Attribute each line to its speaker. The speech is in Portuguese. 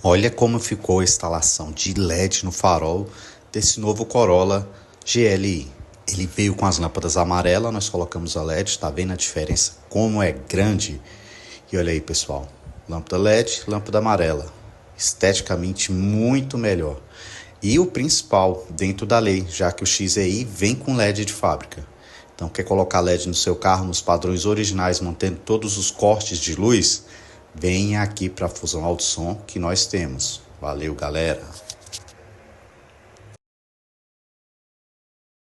Speaker 1: Olha como ficou a instalação de LED no farol desse novo Corolla GLI. Ele veio com as lâmpadas amarelas, nós colocamos a LED, tá vendo a diferença? Como é grande. E olha aí, pessoal, lâmpada LED, lâmpada amarela, esteticamente muito melhor. E o principal, dentro da lei, já que o XEI vem com LED de fábrica. Então, quer colocar LED no seu carro nos padrões originais, mantendo todos os cortes de luz? Venha aqui para a Fusão Alto Som que nós temos. Valeu, galera!